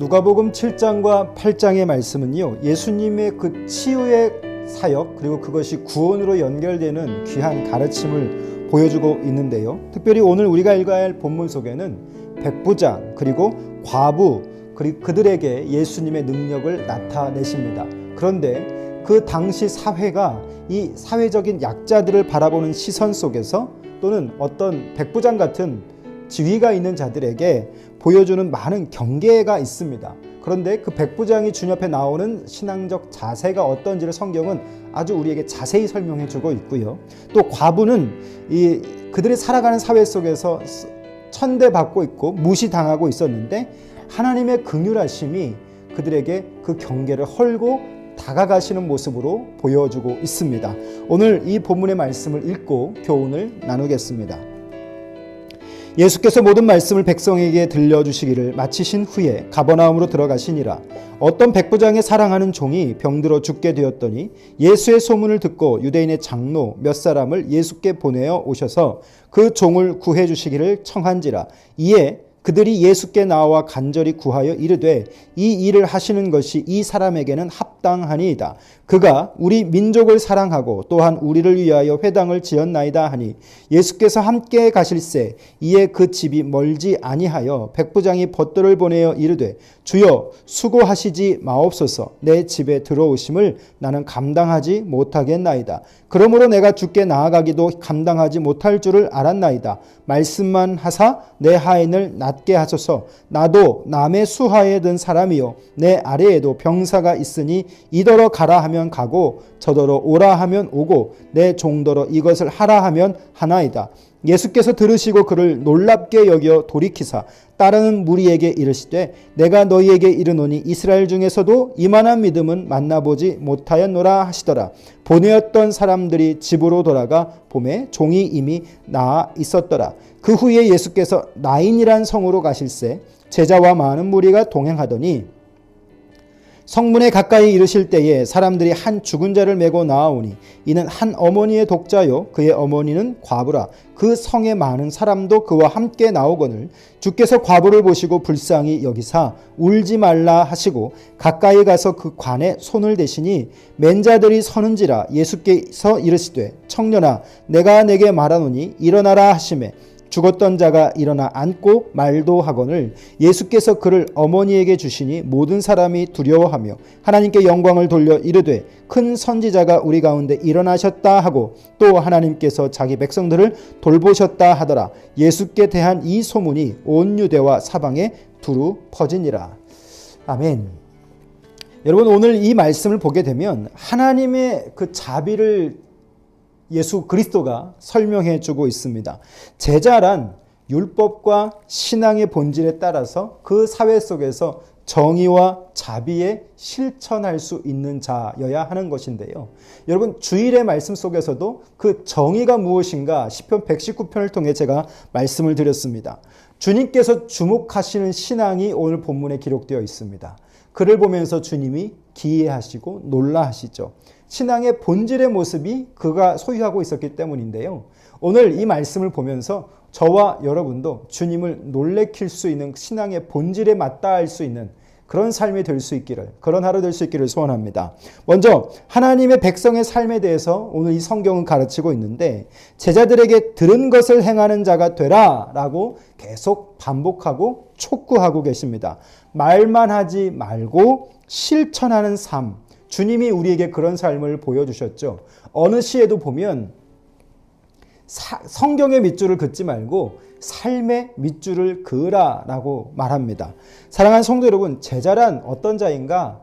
누가복음 7장과 8장의 말씀은요, 예수님의 그 치유의 사역 그리고 그것이 구원으로 연결되는 귀한 가르침을 보여주고 있는데요. 특별히 오늘 우리가 읽어야 할 본문 속에는 백부장 그리고 과부 그리고 그들에게 예수님의 능력을 나타내십니다. 그런데 그 당시 사회가 이 사회적인 약자들을 바라보는 시선 속에서 또는 어떤 백부장 같은 지위가 있는 자들에게 보여주는 많은 경계가 있습니다. 그런데 그 백부장이 주님 앞에 나오는 신앙적 자세가 어떤지를 성경은 아주 우리에게 자세히 설명해 주고 있고요. 또 과부는 그들이 살아가는 사회 속에서 천대받고 있고 무시당하고 있었는데 하나님의 긍휼하심이 그들에게 그 경계를 헐고 다가가시는 모습으로 보여주고 있습니다. 오늘 이 본문의 말씀을 읽고 교훈을 나누겠습니다. 예수께서 모든 말씀을 백성에게 들려주시기를 마치신 후에 가버나움으로 들어가시니라. 어떤 백부장의 사랑하는 종이 병들어 죽게 되었더니 예수의 소문을 듣고 유대인의 장로 몇 사람을 예수께 보내어 오셔서 그 종을 구해 주시기를 청한지라. 이에 그들이 예수께 나와 간절히 구하여 이르되 이 일을 하시는 것이 이 사람에게는 합당하니이다. 그가 우리 민족을 사랑하고 또한 우리를 위하여 회당을 지었나이다 하니 예수께서 함께 가실새 이에 그 집이 멀지 아니하여 백부장이 벗들을 보내어 이르되 주여 수고하시지 마옵소서. 내 집에 들어오심을 나는 감당하지 못하겠나이다. 그러므로 내가 주께 나아가기도 감당하지 못할 줄을 알았나이다. 말씀만 하사 내 하인을 낫게 하소서. 나도 남의 수하에 든 사람이요 내 아래에도 병사가 있으니 이더러 가라 하면 가고 저더러 오라 하면 오고 내 종더러 이것을 하라 하면 하나이다. 예수께서 들으시고 그를 놀랍게 여겨 돌이키사 따르는 무리에게 이르시되 내가 너희에게 이르노니 이스라엘 중에서도 이만한 믿음은 만나보지 못하였노라 하시더라. 보내었던 사람들이 집으로 돌아가 보매 종이 이미 나아 있었더라. 그 후에 예수께서 나인이란 성으로 가실새 제자와 많은 무리가 동행하더니 성문에 가까이 이르실 때에 사람들이 한 죽은 자를 메고 나아오니 이는 한 어머니의 독자요 그의 어머니는 과부라. 그 성에 많은 사람도 그와 함께 나오거늘 주께서 과부를 보시고 불쌍히 여기사 울지 말라 하시고 가까이 가서 그 관에 손을 대시니 맨 자들이 서는지라. 예수께서 이르시되 청년아 내가 내게 말하노니 일어나라 하시매 죽었던 자가 일어나 앉고 말도 하거늘 예수께서 그를 어머니에게 주시니 모든 사람이 두려워하며 하나님께 영광을 돌려 이르되 큰 선지자가 우리 가운데 일어나셨다 하고 또 하나님께서 자기 백성들을 돌보셨다 하더라. 예수께 대한 이 소문이 온 유대와 사방에 두루 퍼지니라. 아멘. 여러분 오늘 이 말씀을 보게 되면 하나님의 그 자비를 예수 그리스도가 설명해 주고 있습니다. 제자란 율법과 신앙의 본질에 따라서 그 사회 속에서 정의와 자비에 실천할 수 있는 자여야 하는 것인데요. 여러분 주일의 말씀 속에서도 그 정의가 무엇인가 시편 119편을 통해 제가 말씀을 드렸습니다. 주님께서 주목하시는 신앙이 오늘 본문에 기록되어 있습니다. 그를 보면서 주님이 기이하시고 놀라하시죠. 신앙의 본질의 모습이 그가 소유하고 있었기 때문인데요. 오늘 이 말씀을 보면서 저와 여러분도 주님을 놀래킬 수 있는 신앙의 본질에 맞닿을 수 있는 그런 삶이 될 수 있기를, 그런 하루 될 수 있기를 소원합니다. 먼저 하나님의 백성의 삶에 대해서 오늘 이 성경은 가르치고 있는데 제자들에게 들은 것을 행하는 자가 되라 라고 계속 반복하고 촉구하고 계십니다. 말만 하지 말고 실천하는 삶. 주님이 우리에게 그런 삶을 보여주셨죠. 어느 시에도 보면 성경의 밑줄을 긋지 말고 삶의 밑줄을 그으라라고 말합니다. 사랑하는 성도 여러분, 제자란 어떤 자인가?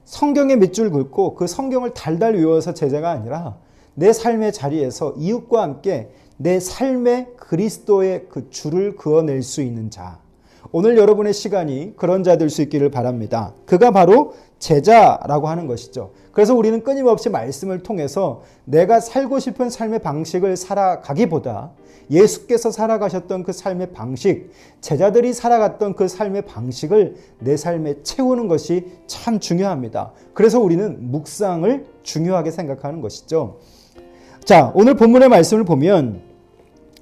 성경의 밑줄 긋고 그 성경을 달달 외워서 제자가 아니라 내 삶의 자리에서 이웃과 함께 내 삶의 그리스도의 그 줄을 그어낼 수 있는 자. 오늘 여러분의 시간이 그런 자 될 수 있기를 바랍니다. 그가 바로 제자라고 하는 것이죠. 그래서 우리는 끊임없이 말씀을 통해서 내가 살고 싶은 삶의 방식을 살아가기보다 예수께서 살아가셨던 그 삶의 방식, 제자들이 살아갔던 그 삶의 방식을 내 삶에 채우는 것이 참 중요합니다. 그래서 우리는 묵상을 중요하게 생각하는 것이죠. 자, 오늘 본문의 말씀을 보면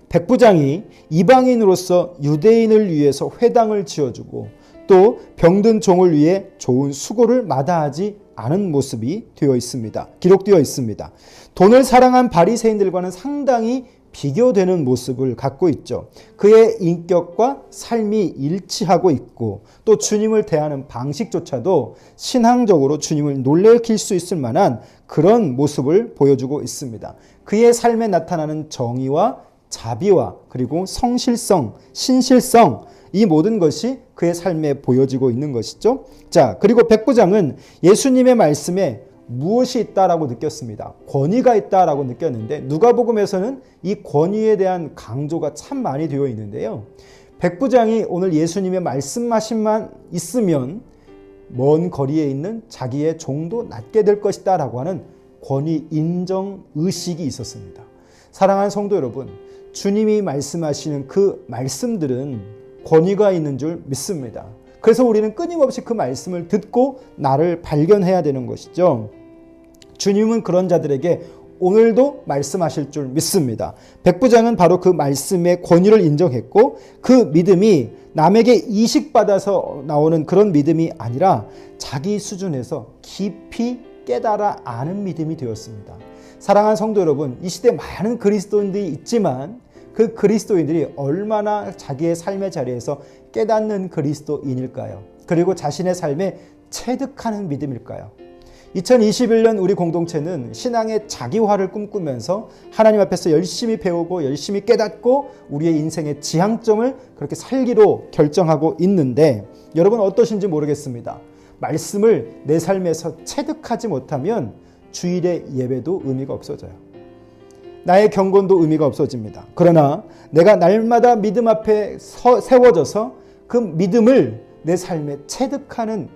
백부장이 이방인으로서 유대인을 위해서 회당을 지어주고 또 병든 종을 위해 좋은 수고를 마다하지 않은 모습이 되어 있습니다. 기록되어 있습니다. 돈을 사랑한 바리새인들과는 상당히 비교되는 모습을 갖고 있죠. 그의 인격과 삶이 일치하고 있고 또 주님을 대하는 방식조차도 신앙적으로 주님을 놀래킬 수 있을 만한 그런 모습을 보여주고 있습니다. 그의 삶에 나타나는 정의와 자비와 그리고 성실성, 신실성, 이 모든 것이 그의 삶에 보여지고 있는 것이죠. 자, 그리고 백부장은 예수님의 말씀에 무엇이 있다라고 느꼈습니다. 권위가 있다라고 느꼈는데 누가복음에서는 이 권위에 대한 강조가 참 많이 되어 있는데요. 백부장이 오늘 예수님의 말씀하심만 있으면 먼 거리에 있는 자기의 종도 낫게 될 것이다 라고 하는 권위 인정 의식이 있었습니다. 사랑하는 성도 여러분, 주님이 말씀하시는 그 말씀들은 권위가 있는 줄 믿습니다. 그래서 우리는 끊임없이 그 말씀을 듣고 나를 발견해야 되는 것이죠. 주님은 그런 자들에게 오늘도 말씀하실 줄 믿습니다. 백부장은 바로 그 말씀의 권위를 인정했고 그 믿음이 남에게 이식받아서 나오는 그런 믿음이 아니라 자기 수준에서 깊이 깨달아 아는 믿음이 되었습니다. 사랑하는 성도 여러분, 이 시대에 많은 그리스도인들이 있지만 그 그리스도인들이 얼마나 자기의 삶의 자리에서 깨닫는 그리스도인일까요? 그리고 자신의 삶에 체득하는 믿음일까요? 2021년 우리 공동체는 신앙의 자기화를 꿈꾸면서 하나님 앞에서 열심히 배우고 열심히 깨닫고 우리의 인생의 지향점을 그렇게 살기로 결정하고 있는데 여러분 어떠신지 모르겠습니다. 말씀을 내 삶에서 체득하지 못하면 주일의 예배도 의미가 없어져요. 나의 경건도 의미가 없어집니다. 그러나 내가 날마다 믿음 앞에 세워져서 그 믿음을 내 삶에 체득하는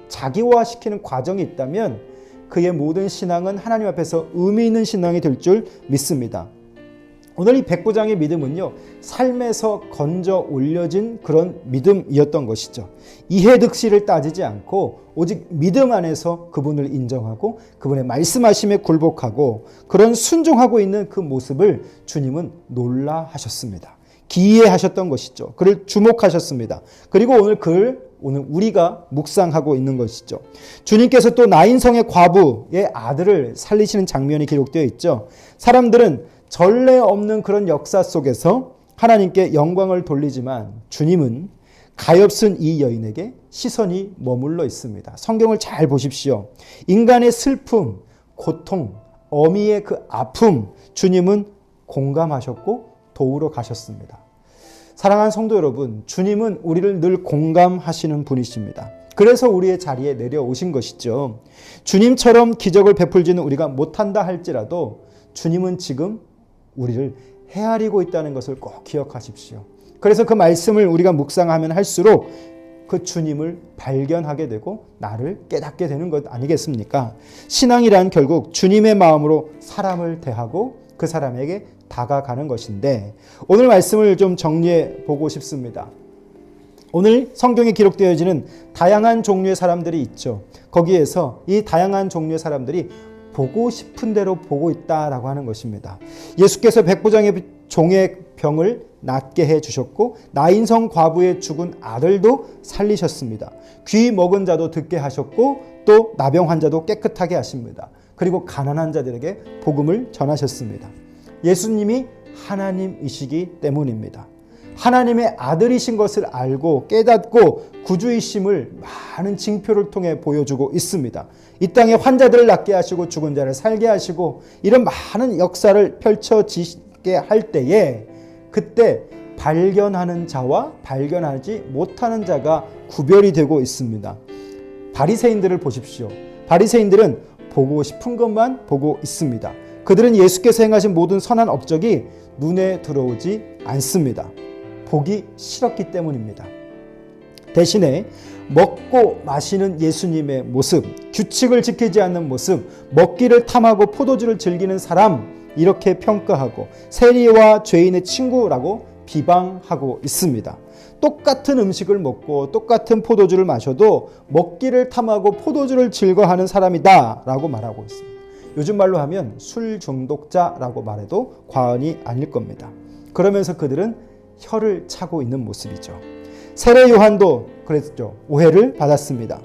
자기화시키는 과정이 있다면 그의 모든 신앙은 하나님 앞에서 의미 있는 신앙이 될 줄 믿습니다. 오늘 이 백부장의 믿음은요, 삶에서 건져 올려진 그런 믿음이었던 것이죠. 이해득실을 따지지 않고 오직 믿음 안에서 그분을 인정하고 그분의 말씀하심에 굴복하고 그런 순종하고 있는 그 모습을 주님은 놀라하셨습니다. 기이해하셨던 것이죠. 그를 주목하셨습니다. 그리고 오늘 우리가 묵상하고 있는 것이죠. 주님께서 또 나인성의 과부의 아들을 살리시는 장면이 기록되어 있죠. 사람들은 전례 없는 그런 역사 속에서 하나님께 영광을 돌리지만 주님은 가엾은 이 여인에게 시선이 머물러 있습니다. 성경을 잘 보십시오. 인간의 슬픔, 고통, 어미의 그 아픔, 주님은 공감하셨고 도우러 가셨습니다. 사랑하는 성도 여러분, 주님은 우리를 늘 공감하시는 분이십니다. 그래서 우리의 자리에 내려오신 것이죠. 주님처럼 기적을 베풀지는 우리가 못한다 할지라도 주님은 지금 우리를 헤아리고 있다는 것을 꼭 기억하십시오. 그래서 그 말씀을 우리가 묵상하면 할수록 그 주님을 발견하게 되고 나를 깨닫게 되는 것 아니겠습니까? 신앙이란 결국 주님의 마음으로 사람을 대하고 그 사람에게 다가가는 것인데 오늘 말씀을 좀 정리해 보고 싶습니다. 오늘 성경에 기록되어지는 다양한 종류의 사람들이 있죠. 거기에서 이 다양한 종류의 사람들이 보고 싶은 대로 보고 있다라고 하는 것입니다. 예수께서 백부장의 종의 병을 낫게 해주셨고 나인성 과부의 죽은 아들도 살리셨습니다. 귀 먹은 자도 듣게 하셨고 또 나병 환자도 깨끗하게 하십니다. 그리고 가난한 자들에게 복음을 전하셨습니다. 예수님이 하나님이시기 때문입니다. 하나님의 아들이신 것을 알고 깨닫고 구주이심을 많은 징표를 통해 보여주고 있습니다. 이 땅에 환자들을 낫게 하시고 죽은 자를 살게 하시고 이런 많은 역사를 펼쳐지게 할 때에 그때 발견하는 자와 발견하지 못하는 자가 구별이 되고 있습니다. 바리새인들을 보십시오. 바리새인들은 보고 싶은 것만 보고 있습니다. 그들은 예수께서 행하신 모든 선한 업적이 눈에 들어오지 않습니다. 보기 싫었기 때문입니다. 대신에 먹고 마시는 예수님의 모습, 규칙을 지키지 않는 모습, 먹기를 탐하고 포도주를 즐기는 사람 이렇게 평가하고 세리와 죄인의 친구라고 비방하고 있습니다. 똑같은 음식을 먹고 똑같은 포도주를 마셔도 먹기를 탐하고 포도주를 즐거워하는 사람이다 라고 말하고 있습니다. 요즘 말로 하면 술 중독자라고 말해도 과언이 아닐 겁니다. 그러면서 그들은 혀를 차고 있는 모습이죠. 세례 요한도 그랬죠. 오해를 받았습니다.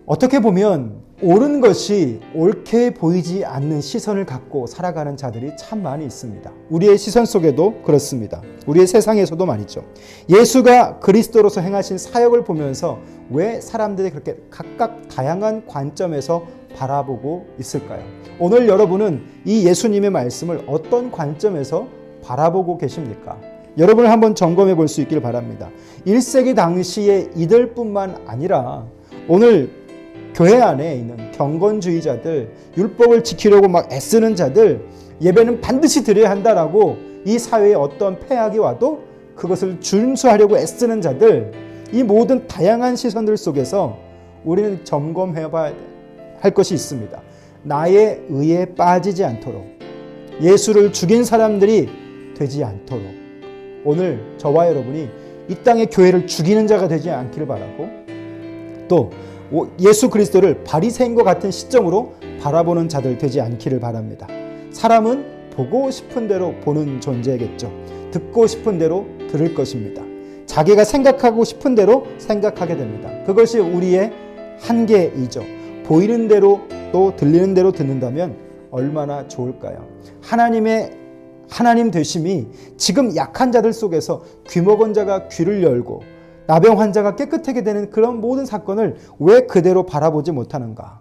어떻게 보면 옳은 것이 옳게 보이지 않는 시선을 갖고 살아가는 자들이 참 많이 있습니다. 우리의 시선 속에도 그렇습니다. 우리의 세상에서도 말이죠. 예수가 그리스도로서 행하신 사역을 보면서 왜 사람들이 그렇게 각각 다양한 관점에서 바라보고 있을까요? 오늘 여러분은 이 예수님의 말씀을 어떤 관점에서 바라보고 계십니까? 여러분을 한번 점검해 볼 수 있기를 바랍니다. 1세기 당시의 이들뿐만 아니라 오늘 교회 안에 있는 경건주의자들, 율법을 지키려고 막 애쓰는 자들, 예배는 반드시 드려야 한다라고 이 사회에 어떤 폐악이 와도 그것을 준수하려고 애쓰는 자들, 이 모든 다양한 시선들 속에서 우리는 점검해 봐야 할 것이 있습니다. 나의 의에 빠지지 않도록, 예수를 죽인 사람들이 되지 않도록, 오늘 저와 여러분이 이 땅의 교회를 죽이는 자가 되지 않기를 바라고, 또 예수 그리스도를 바리새인과 같은 시점으로 바라보는 자들 되지 않기를 바랍니다. 사람은 보고 싶은 대로 보는 존재겠죠. 듣고 싶은 대로 들을 것입니다. 자기가 생각하고 싶은 대로 생각하게 됩니다. 그것이 우리의 한계이죠. 보이는 대로 또 들리는 대로 듣는다면 얼마나 좋을까요? 하나님 되심이 지금 약한 자들 속에서 귀먹은 자가 귀를 열고 나병 환자가 깨끗하게 되는 그런 모든 사건을 왜 그대로 바라보지 못하는가?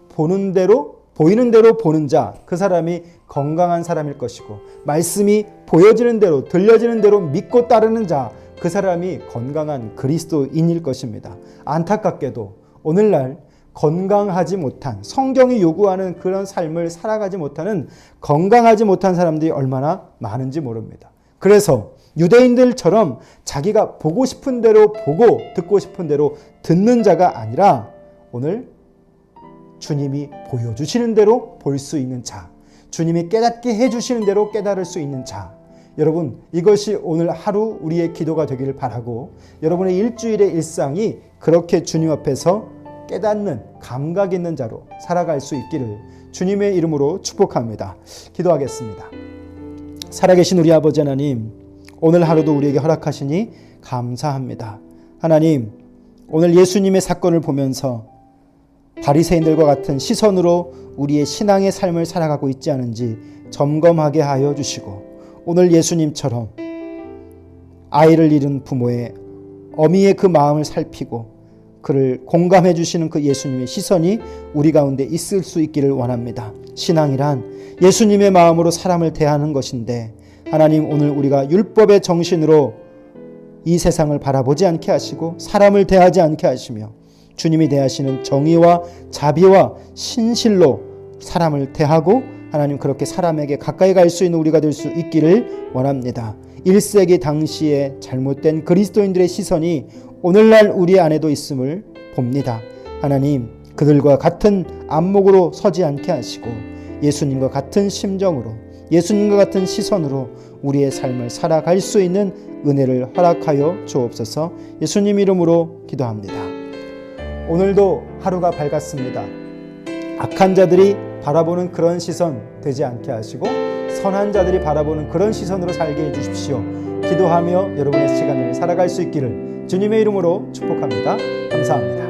보이는 대로 보는 자, 그 사람이 건강한 사람일 것이고, 말씀이 보여지는 대로 들려지는 대로 믿고 따르는 자, 그 사람이 건강한 그리스도인일 것입니다. 안타깝게도 오늘날 건강하지 못한, 성경이 요구하는 그런 삶을 살아가지 못하는, 건강하지 못한 사람들이 얼마나 많은지 모릅니다. 그래서 유대인들처럼 자기가 보고 싶은 대로 보고 듣고 싶은 대로 듣는 자가 아니라 오늘 주님이 보여주시는 대로 볼 수 있는 자, 주님이 깨닫게 해주시는 대로 깨달을 수 있는 자, 여러분 이것이 오늘 하루 우리의 기도가 되기를 바라고, 여러분의 일주일의 일상이 그렇게 주님 앞에서 깨닫는 감각 있는 자로 살아갈 수 있기를 주님의 이름으로 축복합니다. 기도하겠습니다. 살아계신 우리 아버지 하나님, 오늘 하루도 우리에게 허락하시니 감사합니다. 하나님, 오늘 예수님의 사건을 보면서 바리새인들과 같은 시선으로 우리의 신앙의 삶을 살아가고 있지 않은지 점검하게 하여 주시고, 오늘 예수님처럼 아이를 잃은 부모의 어미의 그 마음을 살피고 그를 공감해 주시는 그 예수님의 시선이 우리 가운데 있을 수 있기를 원합니다. 신앙이란 예수님의 마음으로 사람을 대하는 것인데, 하나님 오늘 우리가 율법의 정신으로 이 세상을 바라보지 않게 하시고 사람을 대하지 않게 하시며 주님이 대하시는 정의와 자비와 신실로 사람을 대하고 하나님 그렇게 사람에게 가까이 갈 수 있는 우리가 될 수 있기를 원합니다. 1세기 당시에 잘못된 그리스도인들의 시선이 오늘날 우리 안에도 있음을 봅니다. 하나님 그들과 같은 안목으로 서지 않게 하시고 예수님과 같은 심정으로 예수님과 같은 시선으로 우리의 삶을 살아갈 수 있는 은혜를 허락하여 주옵소서. 예수님 이름으로 기도합니다. 오늘도 하루가 밝았습니다. 악한 자들이 바라보는 그런 시선 되지 않게 하시고 선한 자들이 바라보는 그런 시선으로 살게 해주십시오. 기도하며 여러분의 시간을 살아갈 수 있기를 주님의 이름으로 축복합니다. 감사합니다.